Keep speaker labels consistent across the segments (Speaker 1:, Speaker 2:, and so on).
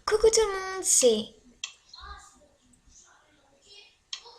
Speaker 1: Coucou tout le monde, c'est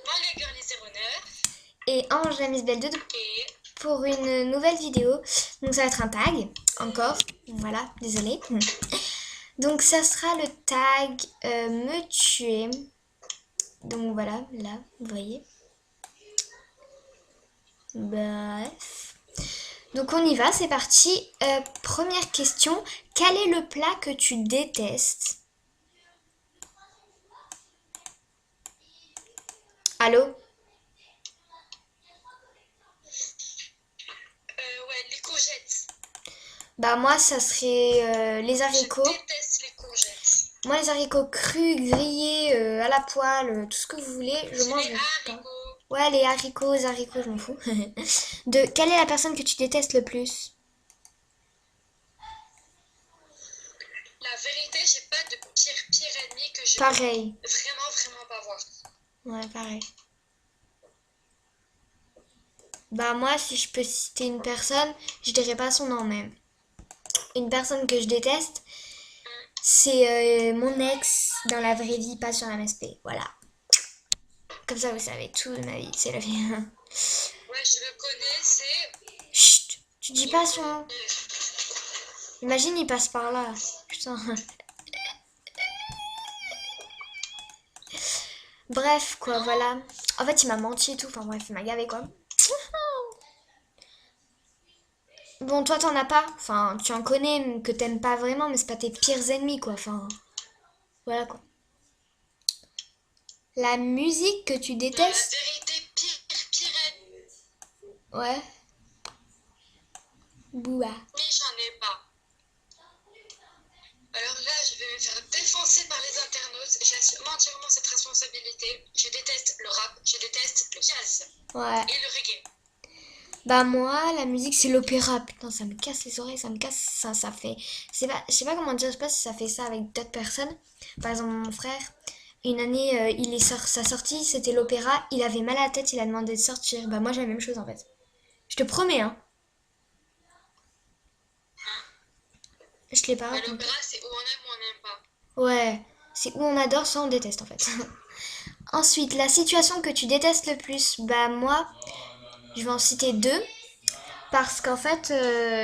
Speaker 2: Moi, les girls, les 09
Speaker 1: et Ange la Miss Belle Doudou
Speaker 2: et
Speaker 1: pour une nouvelle vidéo. Donc ça va être un tag, encore, voilà, désolée. Donc ça sera le tag me tuer. Donc voilà, là, vous voyez. Bref. Donc on y va, c'est parti. Première question, quel est le plat que tu détestes? Allô?
Speaker 2: ouais, les courgettes.
Speaker 1: Bah moi ça serait les
Speaker 2: Je
Speaker 1: haricots.
Speaker 2: déteste les courgettes.
Speaker 1: Moi, les haricots crus, grillés, à la poêle, tout ce que vous voulez, je
Speaker 2: C'est
Speaker 1: mange
Speaker 2: les
Speaker 1: pas.
Speaker 2: haricots.
Speaker 1: Ouais, les haricots, je m'en fous. Quelle est la personne que tu détestes le plus?
Speaker 2: La vérité, j'ai pas de pire ennemi que je peux
Speaker 1: Pareil.
Speaker 2: vraiment pas voir.
Speaker 1: Ouais, pareil. Bah moi, si je peux citer une personne, je dirais pas son nom même. Une personne que je déteste, c'est mon ex dans la vraie vie, pas sur MSP. Voilà. Comme ça, vous savez tout de ma vie, c'est la vie.
Speaker 2: Ouais, je le connais, c'est...
Speaker 1: Chut, tu dis pas son nom.
Speaker 2: euh,
Speaker 1: Imagine, il passe par là. Putain. Bref, quoi,
Speaker 2: Non,
Speaker 1: voilà. En fait, il m'a menti et tout. Enfin, bref, il m'a gavé, quoi. Bon, toi, t'en as pas. Enfin, tu en connais que t'aimes pas vraiment, mais c'est pas tes pires ennemis, quoi. Enfin, voilà, quoi. La musique que tu
Speaker 2: non, la
Speaker 1: détestes?
Speaker 2: vérité, pire ennemi,
Speaker 1: Ouais. Boua.
Speaker 2: j'en ai pas. Alors là, je vais me faire défoncer par les internautes. J'assume entièrement cette responsabilité. Je déteste le rap, je déteste le jazz
Speaker 1: Ouais.
Speaker 2: et le reggae.
Speaker 1: Bah, moi, la musique, c'est l'opéra. Putain, ça me casse les oreilles, ça me casse. Ça fait. Je sais pas comment dire, je sais pas si ça fait ça avec d'autres personnes. Par exemple, mon frère. Une année, sa sortie, c'était l'opéra. Il avait mal à la tête, il a demandé de sortir. Bah, moi, j'ai la même chose, en fait. Je te promets, hein. Je te l'ai pas
Speaker 2: Bah,
Speaker 1: raconté.
Speaker 2: l'opéra, c'est où on aime ou on n'aime pas.
Speaker 1: Ouais, c'est où on adore, soit on déteste en fait. Ensuite, la situation que tu détestes le plus, bah moi, je vais en citer deux, parce qu'en fait,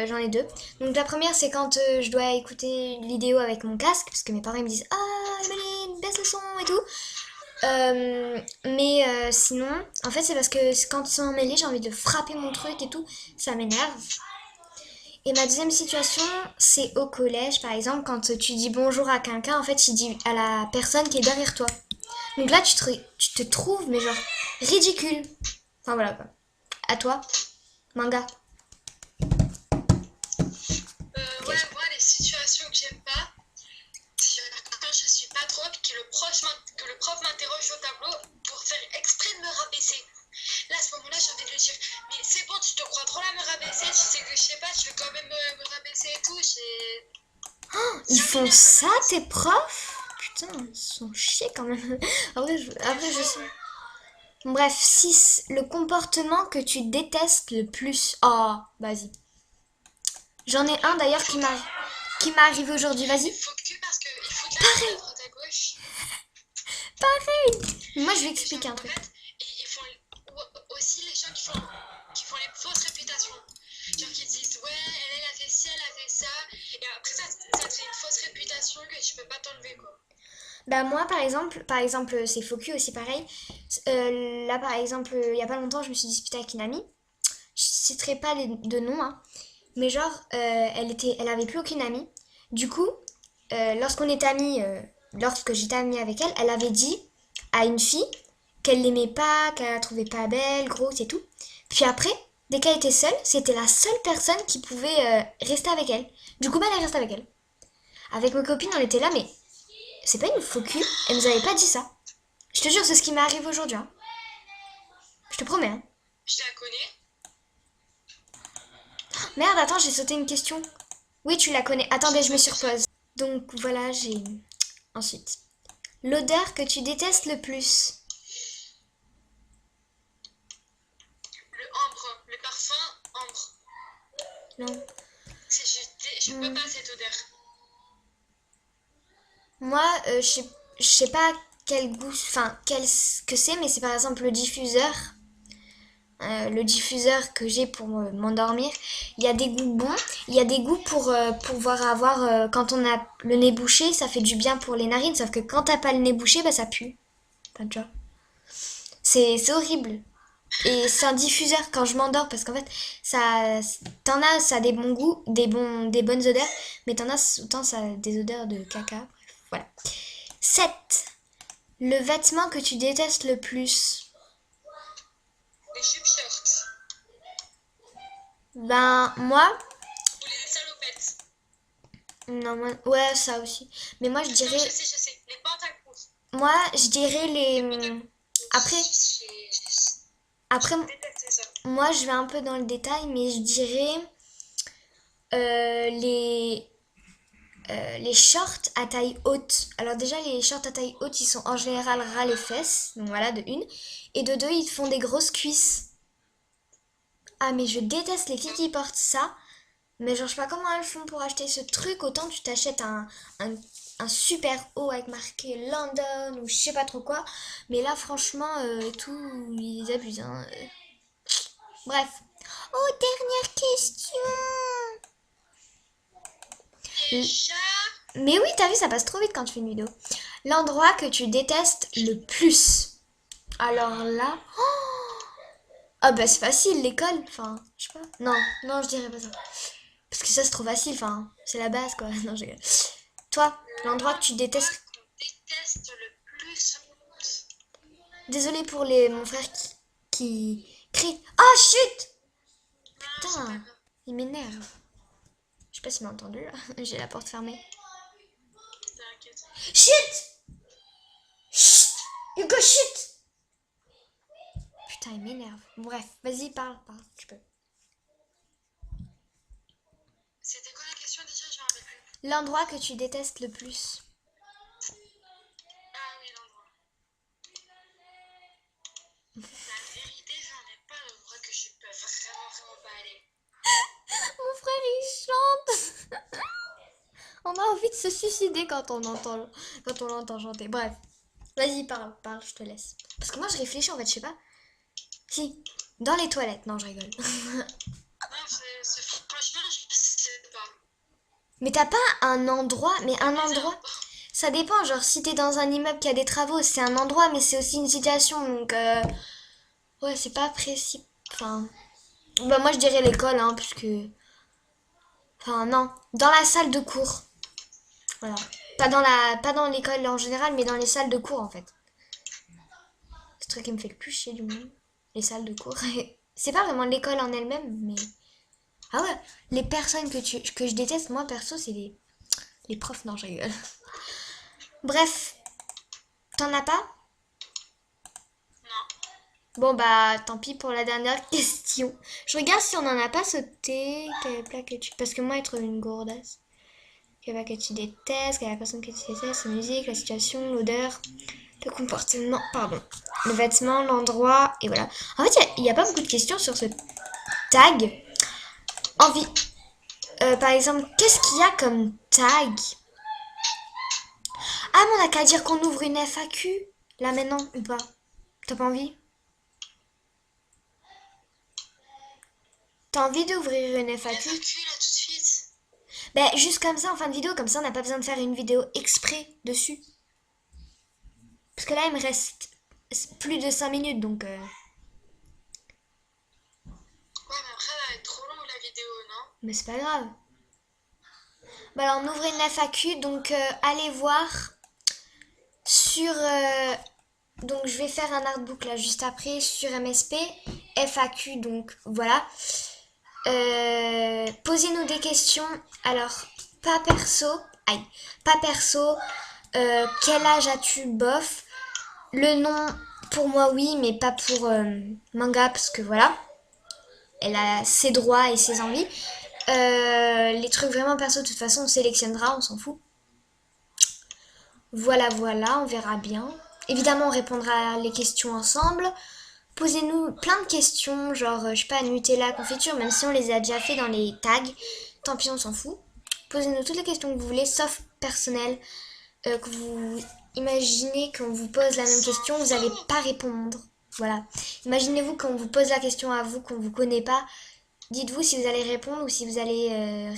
Speaker 1: j'en ai deux. Donc la première, c'est quand je dois écouter une vidéo avec mon casque, parce que mes parents ils me disent «Ah, Emeline, baisse le son et tout». Mais sinon, en fait, c'est parce que quand ils sont emmêlés, j'ai envie de frapper mon truc et tout, ça m'énerve. Et ma deuxième situation, c'est au collège, par exemple, quand tu dis bonjour à quelqu'un, en fait, il dit à la personne qui est derrière toi. Donc là, tu te trouves, mais genre, ridicule. Enfin voilà quoi. À toi, manga. Ok,
Speaker 2: Ouais, moi, les situations que j'aime pas, c'est quand je suis pas trop, que que le prof m'interroge au tableau pour faire exprès de me rabaisser. Là, à ce moment-là, j'ai envie de lui dire, mais c'est bon, tu te crois trop là me rabaisser, tu sais que je sais pas, tu veux quand même me rabaisser et tout,
Speaker 1: ils
Speaker 2: ça
Speaker 1: font
Speaker 2: m'énerve un peu.
Speaker 1: ça, tes profs? Putain, ils sont chiés quand même.
Speaker 2: Des
Speaker 1: Après, je
Speaker 2: fois,
Speaker 1: sais.
Speaker 2: ouais.
Speaker 1: Bref, 6. Le comportement que tu détestes le plus. Oh, vas-y. J'en ai un d'ailleurs qui m'est arrivé aujourd'hui.
Speaker 2: Il
Speaker 1: Vas-y.
Speaker 2: faut que parce qu'ils foutent la merde à
Speaker 1: Pareil,
Speaker 2: droite à gauche.
Speaker 1: pareil. Moi, je vais
Speaker 2: Et genre,
Speaker 1: expliquer un
Speaker 2: en
Speaker 1: truc.
Speaker 2: fait, ils font aussi les gens qui font les fausses réputations. Genre qui disent, ouais, elle a fait ci, elle a fait ça. Et après, ça te fait une fausse réputation que tu peux pas t'enlever, quoi.
Speaker 1: Bah moi par exemple c'est Focus aussi pareil. Là par exemple il y a pas longtemps je me suis disputée avec une amie. Je citerai pas les de noms hein. Mais genre elle avait plus aucune amie. Du coup lorsqu'on est amis, lorsque j'étais amie avec elle, elle avait dit à une fille qu'elle l'aimait pas, qu'elle la trouvait pas belle, grosse et tout. Puis après dès qu'elle était seule, c'était la seule personne qui pouvait rester avec elle. Du coup bah elle est restée avec elle. Avec mes copines on était là mais c'est pas une faux cul. Elle nous avait pas dit ça. Je te jure, c'est ce qui m'est arrivé aujourd'hui. Hein. Je te promets. Hein.
Speaker 2: Je la connais.
Speaker 1: Merde, attends, j'ai sauté une question. Oui, tu la connais.
Speaker 2: Je
Speaker 1: Attendez,
Speaker 2: sais
Speaker 1: je me
Speaker 2: pas déjà.
Speaker 1: surpose. Donc voilà, j'ai... Ensuite. L'odeur que tu détestes le plus.
Speaker 2: Le ambre, le parfum ambre.
Speaker 1: Non.
Speaker 2: Je peux
Speaker 1: Hmm.
Speaker 2: pas cette odeur.
Speaker 1: Moi, je sais pas quel goût, enfin, que c'est, mais c'est par exemple le diffuseur. Le diffuseur que j'ai pour m'endormir, il y a des goûts bons, il y a des goûts pour pouvoir avoir, quand on a le nez bouché, ça fait du bien pour les narines, sauf que quand t'as pas le nez bouché, bah ça pue. Enfin, tu vois. C'est horrible. Et c'est un diffuseur quand je m'endors parce qu'en fait, ça, t'en as, ça a des bons goûts, des bonnes odeurs, mais t'en as autant ça a des odeurs de caca. Bref, voilà. 7. Le vêtement que tu détestes le plus.
Speaker 2: Les jupes shorts.
Speaker 1: Ben, moi,
Speaker 2: Ou les salopettes.
Speaker 1: non, ouais, ça aussi. Mais moi, je
Speaker 2: Non,
Speaker 1: dirais,
Speaker 2: je sais. Les pantalons.
Speaker 1: les. Après, après,
Speaker 2: Je déteste ça.
Speaker 1: moi, je vais un peu dans le détail, mais je dirais les shorts à taille haute. Alors déjà, les shorts à taille haute, ils sont en général ras les fesses. Donc voilà, de une. Et de deux, ils te font des grosses cuisses. Ah, mais je déteste les filles qui portent ça. Mais genre, je sais pas comment elles font pour acheter ce truc. Autant tu t'achètes un, un super haut avec marqué London ou je sais pas trop quoi. Mais là, franchement, tout, ils abusent, hein. Bref. Oh, dernière question.
Speaker 2: Déjà.
Speaker 1: Mais oui, t'as vu, ça passe trop vite quand tu fais une vidéo. L'endroit que tu détestes le plus. Alors là. Ah bah c'est facile, l'école. Enfin, je sais pas. Non, non, je dirais pas ça. Parce que ça, c'est trop facile. Enfin, c'est la base, quoi. Non, je rigole. Toi, l'endroit que tu
Speaker 2: L'endroit
Speaker 1: détestes.
Speaker 2: qu'on déteste le plus.
Speaker 1: Désolée pour mon frère qui crie. Oh, chut!
Speaker 2: Non, c'est pas
Speaker 1: Putain,
Speaker 2: grave.
Speaker 1: il m'énerve. Je sais pas s'il m'a entendu, là. J'ai la porte fermée.
Speaker 2: T'inquiète.
Speaker 1: Chut! Chut! Hugo, chut! Putain, il m'énerve. Bref, vas-y, parle, tu peux.
Speaker 2: C'était quoi la question déjà? Je m'en rappelle plus.
Speaker 1: L'endroit que tu détestes le plus.
Speaker 2: Ah oui, l'endroit. La vérité, j'en ai pas d'endroit que je peux vraiment pas aller.
Speaker 1: Mon frère, il chante. On a envie de se suicider quand on l'entend chanter. Bref, vas-y, parle, je te laisse. Parce que moi, je réfléchis en fait, je sais pas. Si, dans les toilettes. Non, je rigole.
Speaker 2: Non, franchement, je sais pas.
Speaker 1: Mais t'as pas un endroit, mais un endroit.
Speaker 2: Bizarre.
Speaker 1: Ça dépend, genre si t'es dans un immeuble qui a des travaux, c'est un endroit, mais c'est aussi une situation, donc ouais, c'est pas précis. Enfin, bah moi je dirais l'école, hein, puisque, enfin non, dans la salle de cours, voilà. Pas dans l'école en général, mais dans les salles de cours en fait. C'est le truc qui me fait le plus chier du monde, les salles de cours. C'est pas vraiment l'école en elle-même, mais ah ouais, les personnes que je déteste, moi perso, c'est les profs. Non, je rigole. Bref, t'en as pas?
Speaker 2: Non.
Speaker 1: Bon bah tant pis pour la dernière question. Je regarde si on en a pas sauté. Quel plat que tu... Parce que moi être une gourdasse. Quel plat que tu détestes, quelle est la personne que tu détestes, la musique, la situation, l'odeur, le comportement, pardon, le vêtement, l'endroit, et voilà. En fait, il y a pas beaucoup de questions sur ce tag. Envie. Par exemple, qu'est-ce qu'il y a comme tag? Ah mais on a qu'à dire qu'on ouvre une FAQ. Là maintenant, ou pas? T'as pas envie? T'as envie d'ouvrir une
Speaker 2: La
Speaker 1: FAQ?
Speaker 2: FAQ là tout de suite.
Speaker 1: Ben, juste comme ça, en fin de vidéo, comme ça, on n'a pas besoin de faire une vidéo exprès dessus. Parce que là, il me reste plus de 5 minutes, donc...
Speaker 2: Ouais, mais après, elle va être trop longue la vidéo, non?
Speaker 1: Mais c'est pas grave. Bah alors, on ouvre une FAQ, donc allez voir sur... donc, je vais faire un artbook, là, juste après, sur MSP. FAQ, donc, voilà. Posez-nous des questions. Alors, pas perso. Aïe. Pas perso. Quel âge as-tu, bof? Le nom, pour moi, oui, mais pas pour manga, parce que voilà. Elle a ses droits et ses envies. Les trucs vraiment perso, de toute façon, on sélectionnera, on s'en fout. Voilà, voilà, on verra bien. Évidemment, on répondra les questions ensemble. Posez-nous plein de questions, genre, je sais pas, Nutella, confiture, même si on les a déjà fait dans les tags. Tant pis, on s'en fout. Posez-nous toutes les questions que vous voulez, sauf personnelles. que vous imaginez qu'on vous pose la même question, vous n'allez pas répondre. Voilà. Imaginez-vous qu'on vous pose la question à vous, qu'on ne vous connaît pas. Dites-vous si vous allez répondre ou si vous allez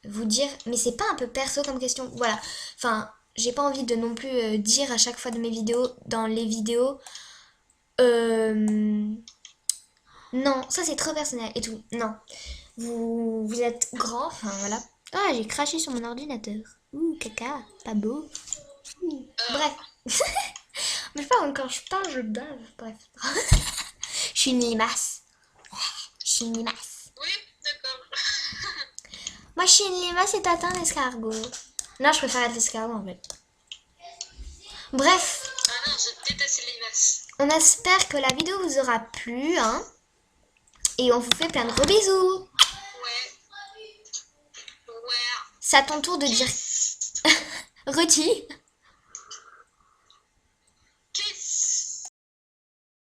Speaker 1: vous dire, mais c'est pas un peu perso comme question. Voilà. Enfin, j'ai pas envie de non plus dire à chaque fois de mes vidéos, dans les vidéos, non, ça c'est trop personnel et tout. Non. Vous êtes grand, enfin voilà. Ah, j'ai craché sur mon ordinateur. Ouh, caca, pas beau. Ouh. Bref. Mais je parle quand je parle, je bave. Bref. Je suis une limace. Je suis une limace.
Speaker 2: Oui, d'accord.
Speaker 1: Moi, je suis une limace et t'attends un escargot. Non, je préfère être l'escargot en fait. Bref,
Speaker 2: Ah non, je déteste les limaces.
Speaker 1: on espère que la vidéo vous aura plu, hein. Et on vous fait plein de gros bisous.
Speaker 2: Ouais. Ouais.
Speaker 1: C'est à ton tour de dire. Redis.